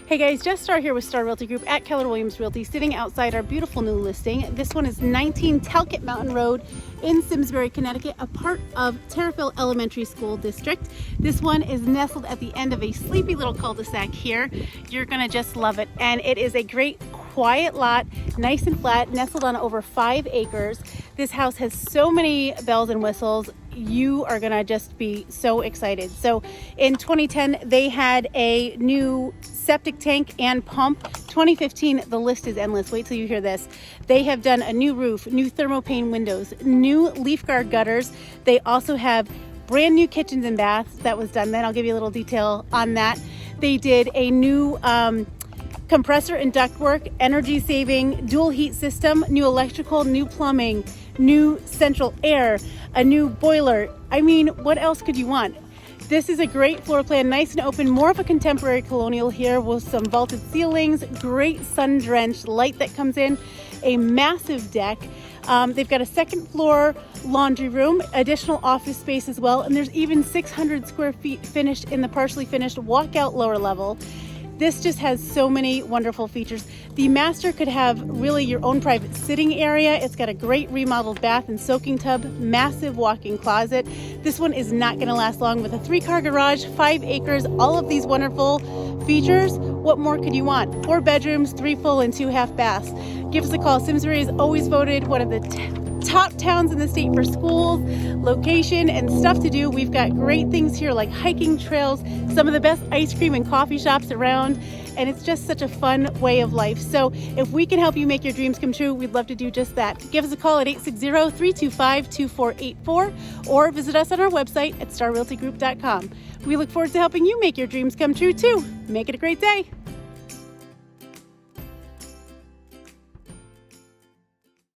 Hey guys, Jess Star here with Star Realty Group at Keller Williams Realty, sitting outside our beautiful new listing. This one is 19 Talcott Mountain Road in Simsbury, Connecticut, a part of Terriffill Elementary School District. This one is nestled at the end of a sleepy little cul-de-sac here. You're gonna just love it. And it is a great quiet lot, nice and flat, nestled on over 5 acres. This house has so many bells and whistles. You are gonna just be so excited. So in 2010, they had a new septic tank and pump. 2015, the list is endless. Wait till you hear this. They have done a new roof, new Thermopane windows, new LeafGuard gutters. They also have brand new kitchens and baths. That was done then. I'll give you a little detail on that. They did a new compressor and ductwork, energy saving, dual heat system, new electrical, new plumbing, new central air, a new boiler. I mean, what else could you want? This is a great floor plan, nice and open, more of a contemporary colonial here with some vaulted ceilings, great sun-drenched light that comes in, a massive deck. They've got a second floor laundry room, additional office space as well, and there's even 600 square feet finished in the partially finished walkout lower level. This just has so many wonderful features. The master could have really your own private sitting area. It's got a great remodeled bath and soaking tub, massive walk-in closet. This one is not gonna last long with a 3-car garage, 5 acres, all of these wonderful features. What more could you want? 4 bedrooms, 3 full and 2 half baths. Give us a call. Simsbury is always voted one of the top towns in the state for schools, location, and stuff to do. We've got great things here like hiking trails, some of the best ice cream and coffee shops around, and it's just such a fun way of life. So if we can help you make your dreams come true, we'd love to do just that. Give us a call at 860-325-2484 or visit us on our website at starrealtygroup.com. We look forward to helping you make your dreams come true too. Make it a great day.